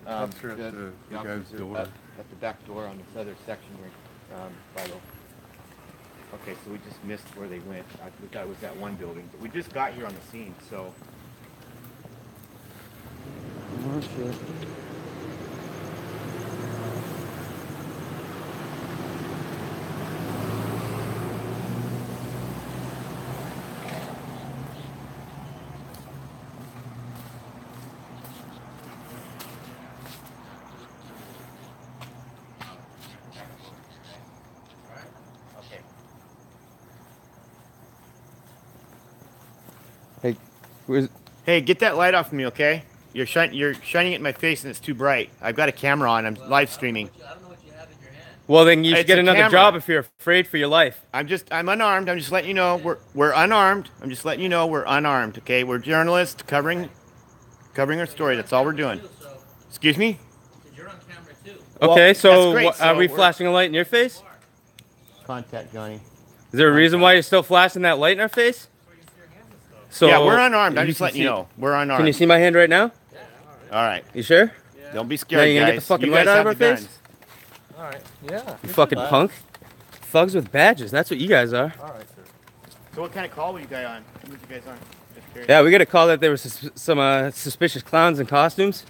Up here at the guy's door. At the back door on this other section where, by the. Okay, so we just missed where they went. We thought it was that one building, but we just got here on the scene, so. Oh, shit. Hey, Hey, get that light off me, okay? You're shining it in my face and it's too bright. I've got a camera on. I'm live streaming. I don't know what you have in your hand. well, then you should It's get a another camera. job if you're afraid for your life. I'm unarmed. I'm just letting you know we're unarmed. I'm just letting you know we're unarmed, okay? We're journalists covering our story. That's all we're doing. Excuse me? You're on camera too. Okay, Well, so that's great. are So we we're- flashing a light in your face? Contact Johnny. Is there a reason why you're still flashing that light in our face? So Yeah, we're unarmed. I'm you just can letting you see- know. We're unarmed. Can you see my hand right now? All right. You sure? Don't be Now scared, you gonna guys. get the fucking You light guys out have of our the face? guns. All right. Yeah. You fucking punk. Thugs with badges. That's what you guys are. All right, sir. So what kind of call were you guys on? Who were you guys on? Just curious. Yeah, we got a call that there was some suspicious clowns in costumes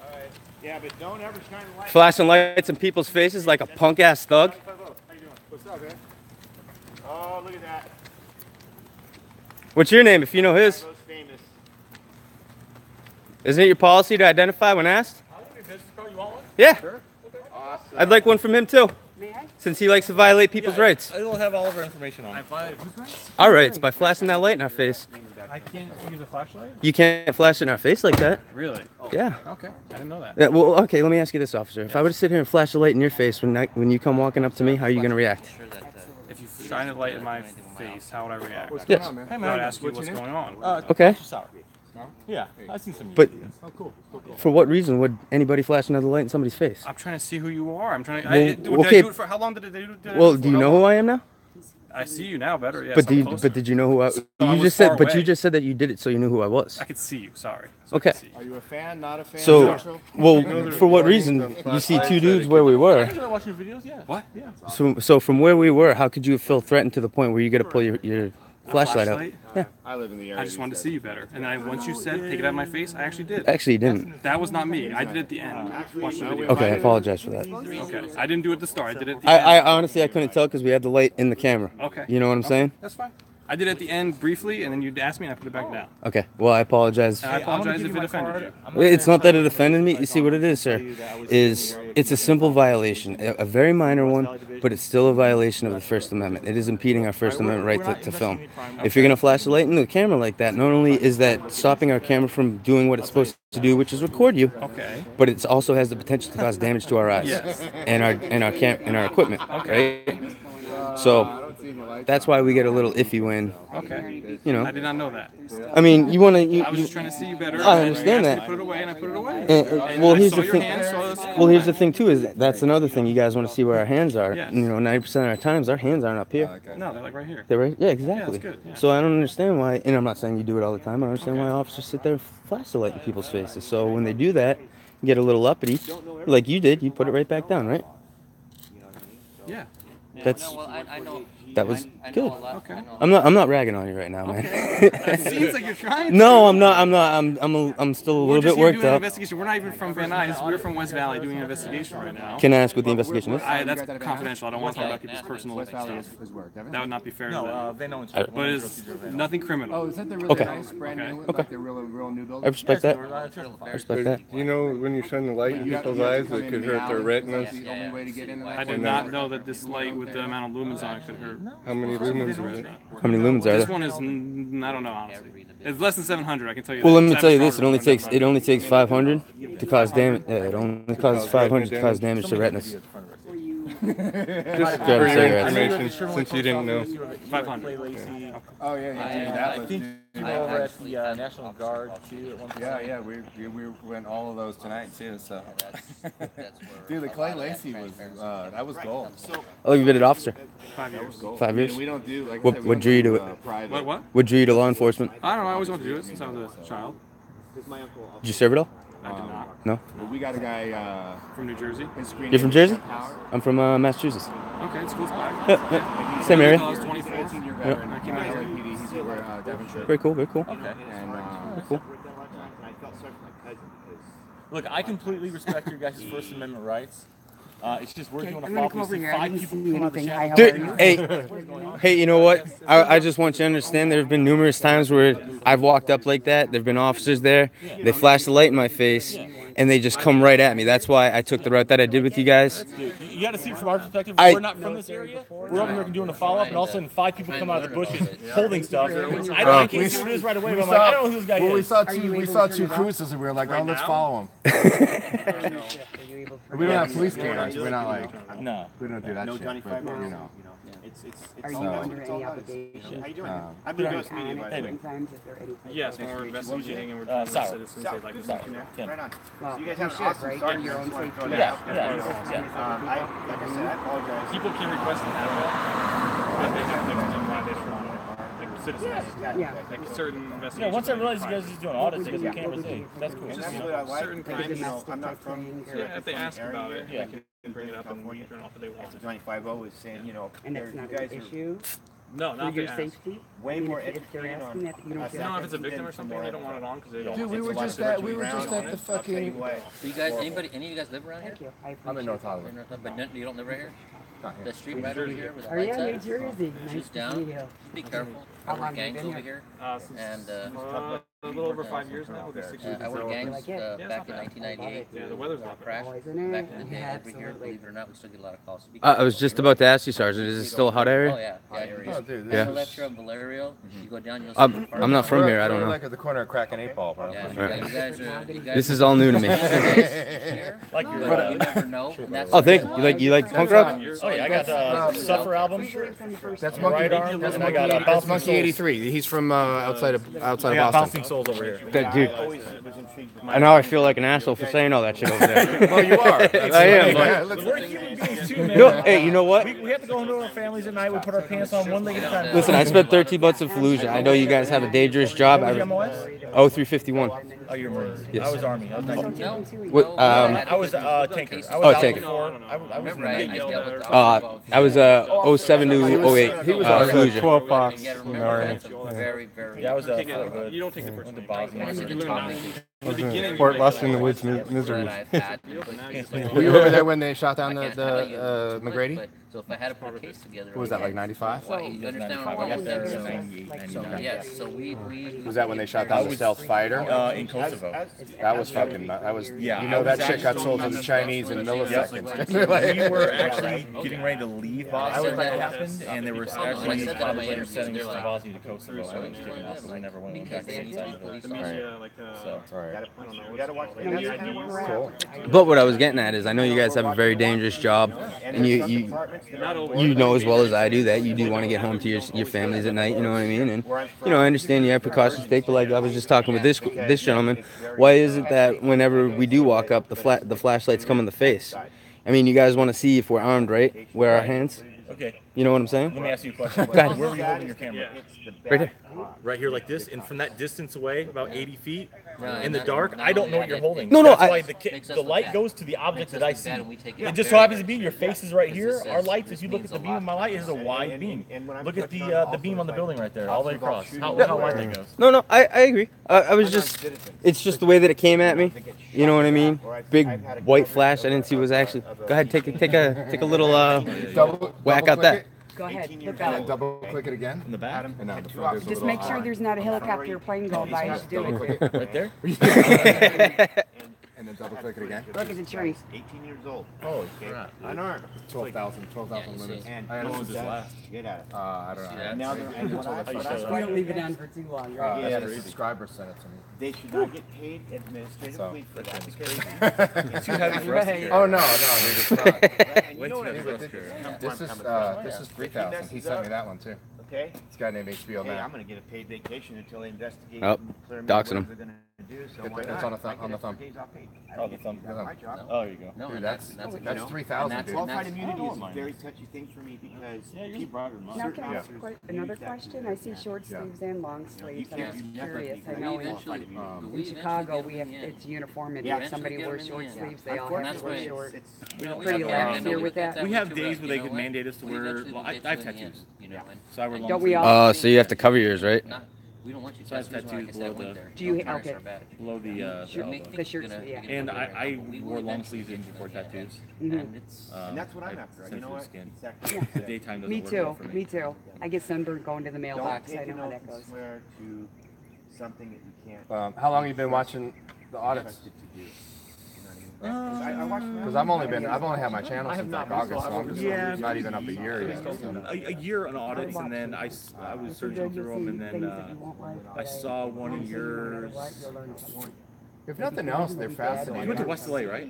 All right. Yeah, but don't ever shine the light. flashing lights in people's faces like a punk ass thug. How you doing? What's up, man? Oh, look at that. What's your name if you know his? Most famous. Isn't it your policy to identify when asked? I want a business card. You want one? Yeah. Awesome. I'd like one from him too. Since he likes to violate people's rights. It'll have all of our information on it. Our rights by flashing that light in our face. I can't use a flashlight? You can't flash it in our face like that. Really? Yeah. Okay. I didn't know that. Yeah, well, okay, let me ask you this, officer. If I were to sit here and flash a light in your face when you come walking up to me, how are you going to react? If you shine a light in my face, how would I react? Yes. Hey, man. I would ask you what's going on. Okay. Yeah, I've seen some. But Oh, cool. for what reason would anybody flash another light in somebody's face? I'm trying to see who you are. I'm trying to. Well, did okay. I do it for how long did it? Well, do you know who I am now? I see you now better. Yes, But I'm did you know who I? I You was just said, far but you away. just said that you did it so you knew who I was. I could see you. Sorry. Okay. Are you a fan? Not a fan? So, well, for what reason? You see two dudes where we were. I watch your videos. Yeah. What? Yeah. So from where we were, how could you feel threatened to the point where you got to pull your flashlight out? Yeah. I live in the area. I just wanted to see you better, and then once you said take it out of my face, I actually did. Actually, you didn't. That was not me. I did it at the end. Watch the video. Okay, I apologize for that. Okay. I didn't do it at the start. I did it at the I end. honestly I couldn't tell because we had the light in the camera. Okay. You know what I'm saying? That's fine. I did it at the end briefly, and then you asked me, and I put it back down. Okay. Well, I apologize. And I apologize if it offended you. It's not that it offended me. You see what it is, sir? It's a simple violation, a very minor one, but it's still a violation of the First Amendment. It is impeding our First Amendment right to film. If you're gonna flash a light into the camera like that, not only is that stopping our camera from doing what it's supposed to do, which is record you, Okay. but it also has the potential to cause damage to our eyes and our equipment. Right? So that's why we get a little iffy when, Okay. you know. I did not know that. I mean, you want to. I was just trying to see you better. I and understand you that. asked me to put it away, and I put it away. Well, I here's saw the your thing. hand, so it's- Well, here's the thing too. Is that's another thing. You guys want to see where our hands are? Yes. You know, 90% of our times, our hands aren't up here. No, they're like right here. They're right. Yeah, exactly. good, yeah. So I don't understand why. And I'm not saying you do it all the time. I don't understand why officers sit there and flash the light in people's faces. So when they do that, get a little uppity, like you did. You put it right back down, right? Yeah. That's No, well, I know. that was I know good. a lot. Okay. I know. I'm not ragging on you right now, man. It seems like you're trying. No, I'm not. I'm still a We're little just bit here worked doing an up. investigation. We're not even from Van Nuys. We're from West Valley doing an investigation right now. Can I ask what the investigation is? That's confidential. I don't want to talk about people's personal stuff. That would not be fair to them. They know it's. But it's nothing criminal. Oh, is that the really Okay. nice brand new? Okay. Like the real new building? I respect that. I respect that. You know, when you shine the light in people's eyes, it could hurt their retinas. The only way to get into that. I did not know that this light with the amount of lumens on it could hurt. How many lumens are it? How many lumens are This there? one is, I don't know, honestly. It's less than 700, I can tell you Well, that. let me I tell you have a this: stronger it only takes 500 to cause damage. It only causes 500 to cause damage to retinas. Just Grab for a your cigarette. information, since you didn't know. 500. Oh yeah. I think you I were over at actually the think National Guard too at one point. Yeah, we went all of those tonight too. So, that's dude, the Clay Lacey was that was gold. Oh, you've been an officer. 5 years. 5 years. We don't do like. What drew you to it? What? What drew you to law enforcement? I don't know, I always wanted to do it since I was a child. Did you serve it all? I did not. No. Well, we got a guy. From New Jersey. His screen You're from name Jersey? is Howard. I'm from Massachusetts. Okay, it's close by. Same I area. was 24. 18-year veteran. I came out here. He's over Devonshire. Very cool. Very cool. Okay. And Cool. Look, I completely respect your guys' First Amendment rights. It's just we're doing a I'm gonna follow-up. come You over see here. I 5 didn't people see come out of the anything. shadow. Hi, how Dude, are you? hey, you know what? I just want you to understand there have been numerous times where I've walked up like that. There have been officers there. They flash the light in my face, and they just come right at me. That's why I took the route that I did with you guys. Dude, you got to see it from our perspective. I- We're not from this area. We're over here doing a follow-up, and all of a sudden 5 people come out of the bushes holding stuff. I can't see what it is right away, but I'm like, I don't know who this guy well, is. we saw two cruisers, and we were like, oh, let's follow him. We don't have police cameras. We're not like, No. we don't do that shit. But, you know. Are you under any obligation? I've been Doing media, by the way. Yes, when we're investigating and we're Sour. talking to citizens, they like to Sour. see you. Tim. Well, you should, right? For your own safety. Yeah. People can request an advocate, but they have to apply this for like citizens. Yeah. Like certain Yeah, investigations. once I realized you guys are just doing audits, you guys are cameras, hey, that's cool. Certain crimes, I'm not from. yeah, if they ask about it, Yeah. they can bring it up and turn off if they want to. 95 is saying, you know, And that's not you an guys are issue No, for not if your they ask. safety? way I mean, more if they're educated asking on. that, you don't feel No, if it's a victim or something, they don't want it on because they don't. Dude, we were just at the fucking. So you guys, any of you guys live around here? Thank you. I I'm in appreciate North it. Hollywood. But you don't live right here? Not here. The street right over here with the Oh, yeah, lights New out? Jersey. Nice Just to down. meet you. Just be careful. How I long work have you gangs been over here? here. Since And a little over 5 years now. We'll be 6 years. I worked gangs Like it? Yeah, back in it's not bad. 1998. Yeah, the weather's not bad. Crash. Oh, isn't it? Back in the day, Yeah, every year, absolutely. believe it or not, we still get a lot of calls. So be I was just about to ask you, Sergeant. Is it still a hot Oh area? yeah, hot areas. Oh, dude, Yeah. On the left here on Valerio, you go down, you'll see I'm not from here. I don't We're know. like at the corner of Crack and 8 Ball, bro. Yeah, Right. you guys This is all new to me. here, Like but your, you never know. And that's Oh, thank you. You like punk rock? oh yeah, I got the Suffer album. That's Monkey- Monkey. right arm, That's and I Monkey. got, That's Bouncing Monkey Souls. 83. He's from outside of I got Boston. Bouncing Souls over here. That dude. I know I feel like an asshole for saying all that shit over there. Well, you are. I am. Yeah, But, We're human beings too, man. no, hey, you know what? We have to go into our families at night. We put our pants on one leg at a time. Listen, I spent 13 months in Fallujah. I know you guys have a dangerous job. What was your MOS? 0351. Oh, you're Marines. Yes. I was Army. I was 19. No. What, I was tanker. I was out tanker. before. I was Remember, I in the dealt with I was 07 to 08. He was Fallujah. 12 box. And yet in the remember, Army. that's a very, very. Yeah, I was Take it, good. you don't take it Went to personally. Bosnia. You learn not. In the beginning, Fort you Lost like, in the Woods that misery. I've had. Were you over there when they shot down I can't tell you the split, McGrady? but- So if I had to put a case together. What was that, like 95? Well, you understand what I I'm got there saying? in 98, So 99. yes, so we. Was that when they shot down the stealth fighter? In Kosovo. That was fucking. That was. Yeah, You I know that was shit got actually- sold to the Chinese in milliseconds. We were actually getting ready to leave Bosnia when that happened, and there were actually contemplating sending us from Bosnia to Kosovo. I was kicking off, but we never went Because back they inside have of it. police officers. like, So, Right. I don't know. What's Cool. But what I was getting at is I know you guys have a very dangerous job, and you know as well as I do that you do want to get home to your families at night. You know what I mean? And I understand you have precautions to take, but like I was just talking with this gentleman, why is it that whenever we do walk up, the flashlights come in the face? I mean, you guys want to see if we're armed, right? Wear our hands. okay, You know what I'm saying? let me ask you a question. Go ahead. Where were you holding your camera? Right there. Right here like this, and from that distance away, about 80 feet, No, in the no, dark, no, I don't know yeah, what you're that- holding. No, no, That's I- why Makes us the look light bad. goes to the object that I see. Bad and we take it It just so very happens to be your face is right here. This Our says- lights, if you look at means the a beam of lot. my light, it is a wide beam. Look at the beam on the building right there, all the way across. How wide that goes. No, I agree. I was just, it's just the way that it came at me. You know what I mean? Big white flash. I didn't see what was actually. Go ahead, take a little whack out that. Go ahead, look And then out. double click it again. In the back, And now the front, there's a Just little make sure eye. there's not a helicopter or plane going by. Just do it. right there. And then double click it again. Look, it's insurance. 18 years old. Holy crap! Unarmed. 12,000 Yeah, you limits. see. And I How long know was this last? get out of it. I don't See know. that? Now they're, and what I We don't leave it on for too long, right? Yeah, the subscriber sent it to me. they should not get paid administratively for that because It's too heavy for us to carry. Oh no, dude, it's not. and you Way know too what I heavy mean? for us to carry. This is 3,000. He sent me that one too. Okay? This guy named HBO Hey, I'm Max. gonna get a paid vacation until they investigate. Oh, and clear me doxing whether him. they're gonna do, so It's why on not? the on the thumb. Oh, the thumb. The thumb. My job. Oh, there you go. No, Dude, and that's a good- 3,000, and dude. Qualified that's- immunity is a mine very is. touchy thing for me because Yeah, yours is broader than mine. Now, can I ask Yeah. another question? I see short Yeah. sleeves and long you sleeves. I'm can't, just you never curious. I be know qualified in immunity. Chicago, we have, it's uniformity. Yeah. If somebody wears short Yeah. sleeves, they all have to wear short. Pretty lax here with that. We have days where they could mandate us to wear. Well, I have tattoos, so I wear long Don't we sleeves. all? Oh, so you have to cover yours, right? We don't want you So I have tattoos, like I tattoos said, below winter. Do you- No parents okay. are bad. below the elbow. The shirts, yeah. And I wore long sleeves even before tattoos. Mhm. And it's, And that's what I'm I after. You sensitive know what? skin. Exactly. Yeah. The daytime doesn't Me work well too, for me too. I get sunburned going to the Don't mailbox. I take know an how oath that and goes. swear to something that you can't. How long have you been watching the audits? trust it to do. You know what I mean? 'Cause I watched Because I've only had my channel since like August, so I'm just Yeah. not even up a year yet. a year on audits, and then I was searching through them, and then I saw one of yours. If nothing else, they're You fascinating. went to West LA, right?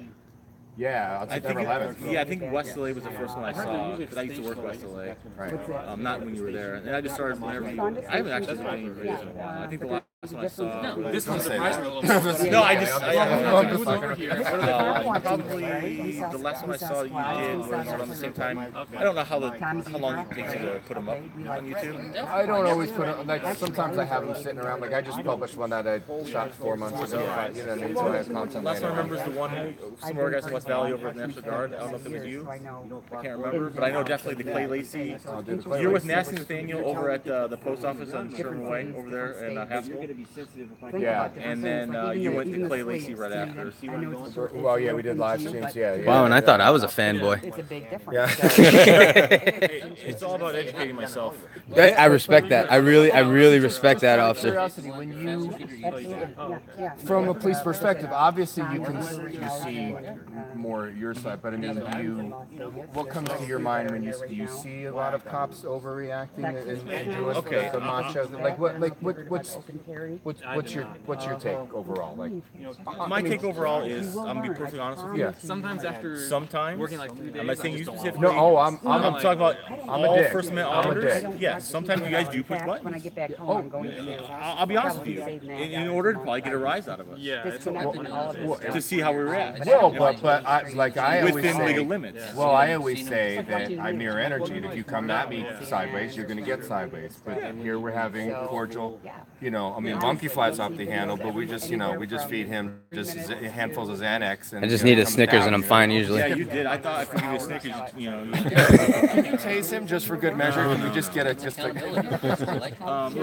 Yeah, on I think September 11th. yeah, I think West LA was the first one I saw because I used to work West LA. Right. Not when you were there, and I just started whenever you. I haven't actually seen any videos in a while. I think the last one I saw. This one Don't say surprised me a that. little bit. No, I just. I'm just over here. Probably the last one I saw that you did was around the same time. I don't know how long it takes you to put them up on YouTube. I don't always put it, like, sometimes I have them sitting around, like, I just published one that I shot 4 months ago, you know what I mean, so I have content Last one I later. remember is the one some more guys in West Valley over at the National Guard. I don't know if it was you. I can't remember, but I know definitely the Clay Lacey. I'll do the Clay You're with Lacey. Nasty Nathaniel over at the post office on Sherman Way over there in Haskell. Yeah. And then you went to Clay Lacey right after. Well, yeah, we did live streams, yeah. Wow, and I thought I was a fanboy. It's a big difference. Yeah. It's all about educating myself. I respect that. I really respect that, officer. Curiosity, when you, Yeah. from a police perspective, obviously you see more your side, but I mean, what comes to your mind when you see a lot of cops overreacting and doing Okay. the macho, like what's your take overall? Like, My take overall is, I'm gonna be perfectly honest with you. yeah. Sometimes after Sometimes, working like 3 days. I'm not saying you specifically. No, I'm talking about I'm a all dick. First Amendment I'm a auditors. dick. Yes, sometimes you guys do push When I buttons. get back home, I'm going to. I'll be honest with you. In order to probably get a rise out of us, Yeah, it's a Disconnect from all of this. to see how we react. Well, but I always Within say, legal limits. well, I always say that I mirror energy, and if you come at me sideways, you're gonna get sideways. But here we're having cordial, I mean, Monkey flies off the handle, but we just feed him just handfuls of Xanax. And I just need a comes Snickers down, and I'm you know? fine usually. Yeah, you did. I thought I could give you a Snickers. Can you tase him just for good measure? Can you just get it, just like,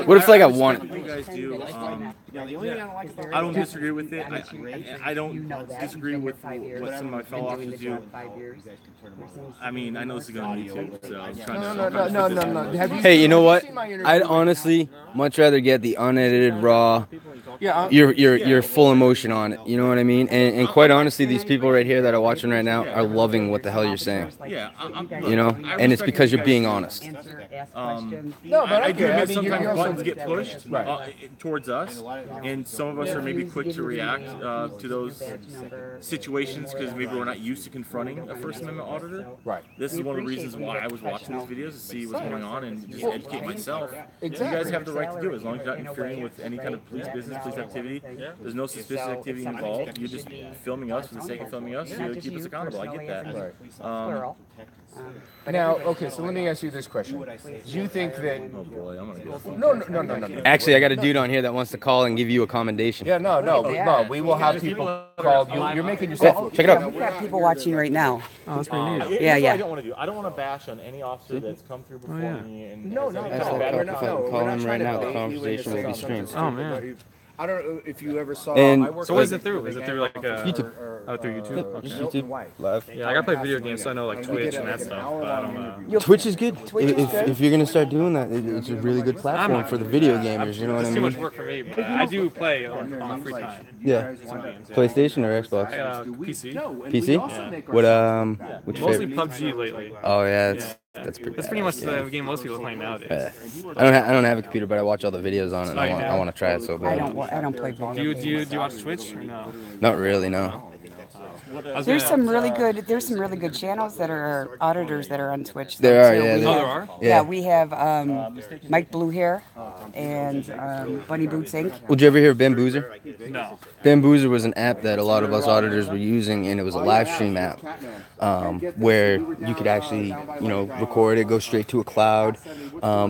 What if, like, I want What you guys do? The only thing I don't like about I don't disagree with it. I You don't know that. disagree You've been with there 5 years. what some of my fellow Been doing officers the do. job 5 years. I mean, I know this is going on YouTube, so I'm trying no. to. Have you Hey, you know what? seen my interview? I'd honestly much rather get the unedited, raw, Yeah, your full emotion on it. You know what I mean? And quite honestly, these people right here that are watching right now are loving what the hell you're saying. Yeah, You know? And it's because you're being honest. Answer, ask questions. No, but I do get it. admit sometimes you're also- buttons get pushed Right. towards us, and some of us are maybe quick to react to those situations because maybe we're not used to confronting a First Amendment auditor. Right. This is one of the reasons why I was watching these videos to see what's going on and just educate myself. You guys have the right to do it as long as you're not interfering with any kind of police business, police activity. There's no suspicious activity involved. You're just filming us for the sake of filming us to keep us accountable. I get that. Right. Plural. Now, okay, so let me ask you this question. Do you think that... Oh boy, I'm gonna go. No. Actually, I got a dude on here that wants to call and give you a commendation. Yeah, no. We will have people called. You're making yourself... Check it out. We've got people watching right now. Oh, that's pretty neat. Yeah, yeah. I don't want to do. I don't want to bash on any officer that's come through before me. And No. Actually, if I can call him right now, the conversation will be streamed. Oh man. I don't know if you ever saw... And- I worked So what is with- it through? Is it through like a YouTube. Oh, through YouTube? Just Okay. YouTube live. Yeah, I gotta play video games, so I know like Twitch and that stuff. But I don't know. Twitch is good. If you're gonna start doing that, it's a really good platform for the video gamers. You know what I It's too much mean? work for me, but I do play on my free time. Yeah. Some games. PlayStation or Xbox? PC. PC? Which Mostly favorite? PUBG lately. Oh yeah, that's pretty. That's pretty much badass, the game most people are playing nowadays. yeah. I don't have a computer, but I watch all the videos on it. And I want to try it so I bad. don't play video Do you watch Twitch or no? Not really, no. There's some really good channels that are auditors that are on Twitch. There are, too. yeah. We There have- are. Yeah, we have Mike Blue Hair and Bunny Boots Inc. Would you ever hear of Bamboozer? No. Bamboozer was an app that a lot of us auditors were using, and it was a live stream app where you could actually, record it, go straight to a cloud.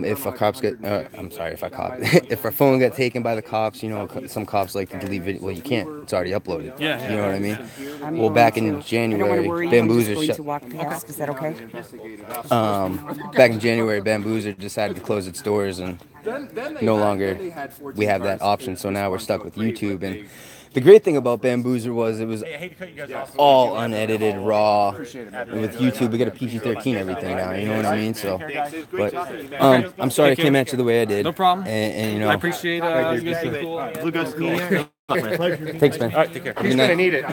If a cops get, I'm sorry, if I cop, if our phone got taken by the cops, some cops like to delete video. Well, you can't; it's already uploaded. Yeah. You know what I mean? I'm Well, going back to- in I don't want January, to worry you. I'm just Bamboozer going shut. to walk past. Is that okay? Back in January, Bamboozer decided to close its doors, and no longer we have that option. So now we're stuck with YouTube. And the great thing about Bamboozer was it was all unedited, raw. With YouTube, we got a PG-13 everything now. You know what I mean? So, but I'm sorry I came at you the way I did. No problem. And I appreciate you guys being cool. Blue Ghost Media. Thanks, man. All right, take care. Good night. Need it.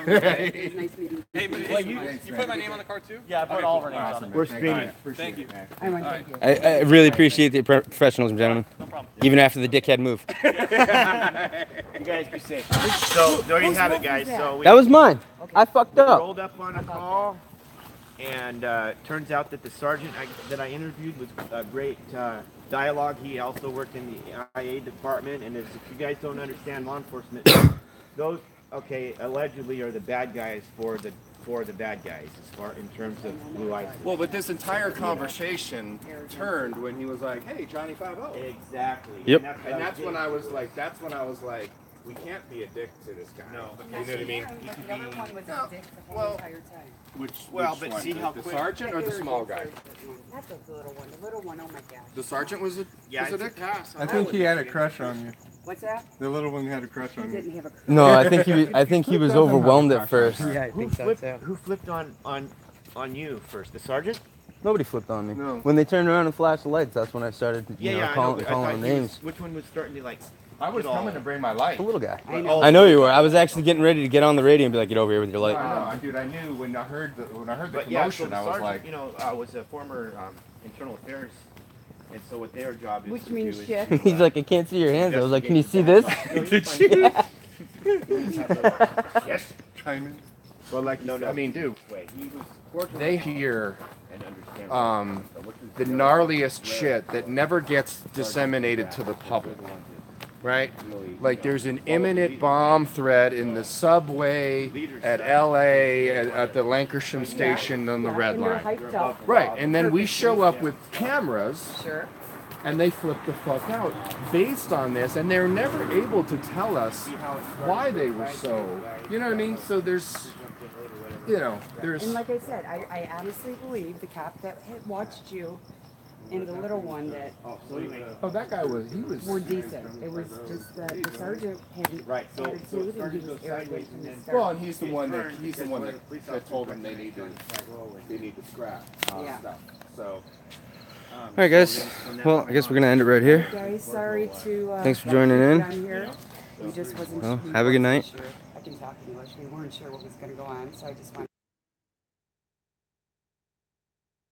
Hey, but you put my name on the card too? Yeah, I put all of our names on there. We're streaming. Thank you. I want to thank you. I really appreciate the professionalism, gentlemen. No problem. Even after the dickhead move. You guys be safe. So there you have it, guys. So we That was mine. I fucked up. rolled up on a call, and turns out that the sergeant that I interviewed was a great dialogue. He also worked in the IA department, and if you guys don't understand law enforcement, those allegedly are the bad guys for the bad guys as far in terms of blue eyes. Well, but this entire conversation turned when he was like, "Hey, Johnny 5-0." Exactly. Yep. And that's when I was like, we can't be a dick to this guy. No. You know what I mean? The other one was a dick the whole well- entire time. Which Well, which but one? see how the quick- sergeant or the small guy? Not the little one. The little one, oh my gosh. The sergeant was a Yeah, was a it's dick. I think he had a crush on you. What's that? The little one had a crush He on you. didn't have a. No, I think he was overwhelmed at first. Yeah, I Who flipped on you first? The sergeant? Nobody flipped on me. No. When they turned around and flashed the lights, that's when I started I know, calling but I thought them he was- names. Which one was starting to like? I was coming to bring my light. The little guy. I know. I know you were. I was actually getting ready to get on the radio and be like, "Get over here with your light." I know, dude. I knew when I heard the But yeah, so commotion, the I was sergeant, like, was a former internal affairs, and so what their job is Which to means do is shit. to, He's like, "I can't see your hands." I was like, "Can you see this?" Yes. Chime well, like, No. I mean, dude, Wait, he was they hear and understand. the gnarliest shit that never gets disseminated to the public, right? Like there's an imminent bomb threat in the subway at LA at the Lancashire station on the Red And they're Line. hyped up. Right, and then we show up with cameras Sure. and they flip the fuck out based on this, and they're never able to tell us why they were so, you know what I mean? So there's, there's. And like I said, I honestly believe the cop that had watched you and the little one that Oh, that guy was, he was. were decent. It was just that the sergeant had Right, so- attitude and he was arrogant from the Well, start. and he's the one that told them they need to scrap Yeah. stuff. So. All right, guys. Well, I guess we're gonna end it right here. Guys, sorry to. Thanks for joining in. down here. We just wasn't. Well, we have a good wasn't night. sure. I can talk English. We weren't sure what was going to go on, so I just wanted.